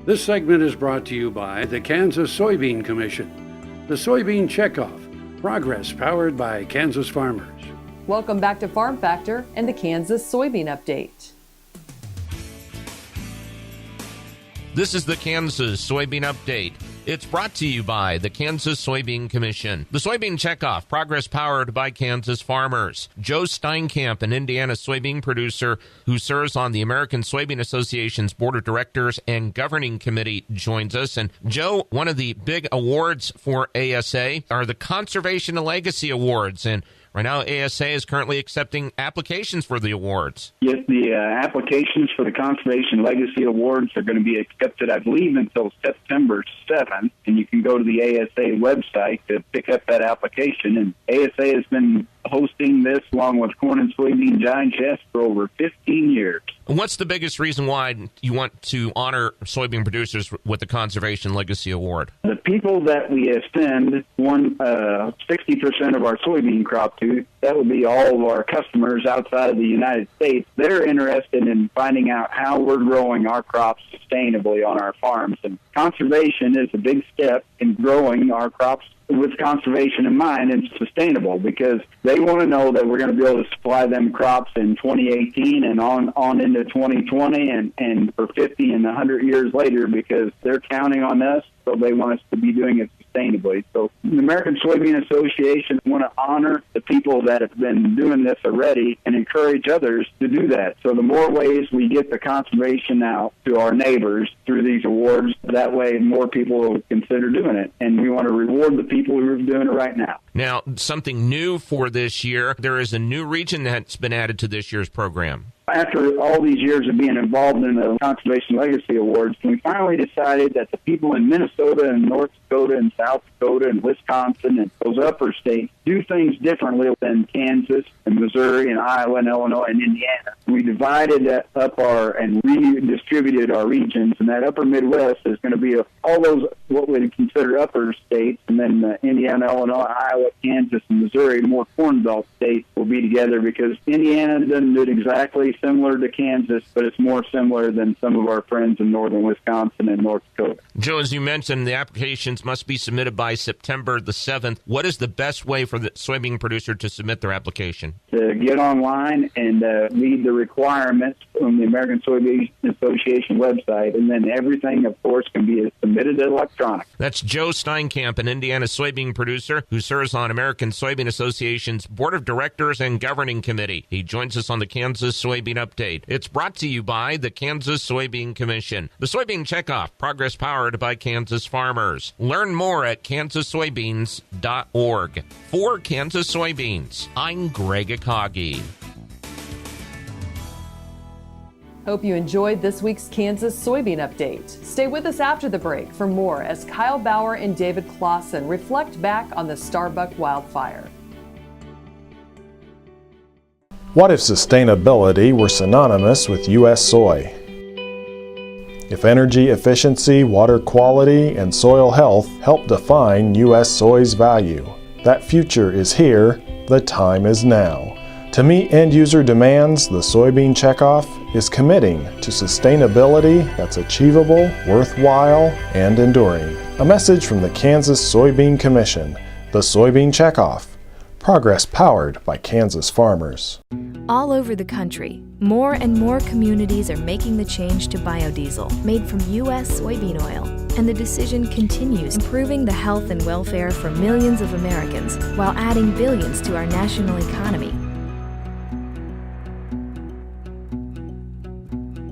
This segment is brought to you by the Kansas Soybean Commission. The Soybean Checkoff, progress powered by Kansas farmers. Welcome back to Farm Factor and the Kansas Soybean Update. This is the Kansas Soybean Update. It's brought to you by the Kansas Soybean Commission. The Soybean Checkoff, progress powered by Kansas farmers. Joe Steinkamp, an Indiana soybean producer who serves on the American Soybean Association's Board of Directors and Governing Committee, joins us. And Joe, one of the big awards for ASA are the Conservation and Legacy Awards. And right now, ASA is currently accepting applications for the awards. Yes, the applications for the Conservation Legacy Awards are going to be accepted, I believe, until September 7th, and you can go to the ASA website to pick up that application. And ASA has been hosting this along with Corn and Soybean Giant Chess for over 15 years. And what's the biggest reason why you want to honor soybean producers with the Conservation Legacy Award? The people that we send 60% of our soybean crop to, that would be all of our customers outside of the United States. They're interested in finding out how we're growing our crops sustainably on our farms. And conservation is a big step in growing our crops with conservation in mind and sustainable, because they want to know that we're going to be able to supply them crops in 2018 and on into 2020 and for 50 and 100 years later, because they're counting on us, so they want us to be doing it sustainably. So the American Soybean Association want to honor the people that have been doing this already and encourage others to do that. So the more ways we get the conservation out to our neighbors through these awards, that way more people will consider doing it. And we want to reward the people who are doing it right now. Now, something new for this year, there is a new region that's been added to this year's program. After all these years of being involved in the Conservation Legacy Awards, we finally decided that the people in Minnesota and North Dakota and South Dakota and Wisconsin and those upper states do things differently than Kansas and Missouri and Iowa and Illinois and Indiana. We divided that up and redistributed our regions, and that upper Midwest is going to be all those what we'd consider upper states, and then Indiana, Illinois, Iowa, Kansas, and Missouri, more Corn Belt states, will be together, because Indiana doesn't do it exactly similar to Kansas, but it's more similar than some of our friends in northern Wisconsin and North Dakota. Joe, as you mentioned, the applications must be submitted by September the 7th. What is the best way for the soybean producer to submit their application? To get online and read the requirements from the American Soybean Association website, and then everything, of course, can be submitted electronically. That's Joe Steinkamp, an Indiana soybean producer who serves on American Soybean Association's Board of Directors and Governing Committee. He joins us on the Kansas Soybean Update. It's brought to you by the Kansas Soybean Commission. The Soybean Checkoff, progress powered by Kansas farmers. Learn more at kansassoybeans.org. For Kansas Soybeans, I'm Greg Akagi. Hope you enjoyed this week's Kansas Soybean Update. Stay with us after the break for more as Kyle Bauer and David Clausen reflect back on the Starbuck wildfire. What if sustainability were synonymous with U.S. soy? If energy efficiency, water quality, and soil health help define U.S. soy's value, that future is here, the time is now. To meet end-user demands, the Soybean Checkoff is committing to sustainability that's achievable, worthwhile, and enduring. A message from the Kansas Soybean Commission, the Soybean Checkoff, progress powered by Kansas farmers. All over the country, more and more communities are making the change to biodiesel made from U.S. soybean oil. And the decision continues, improving the health and welfare for millions of Americans while adding billions to our national economy.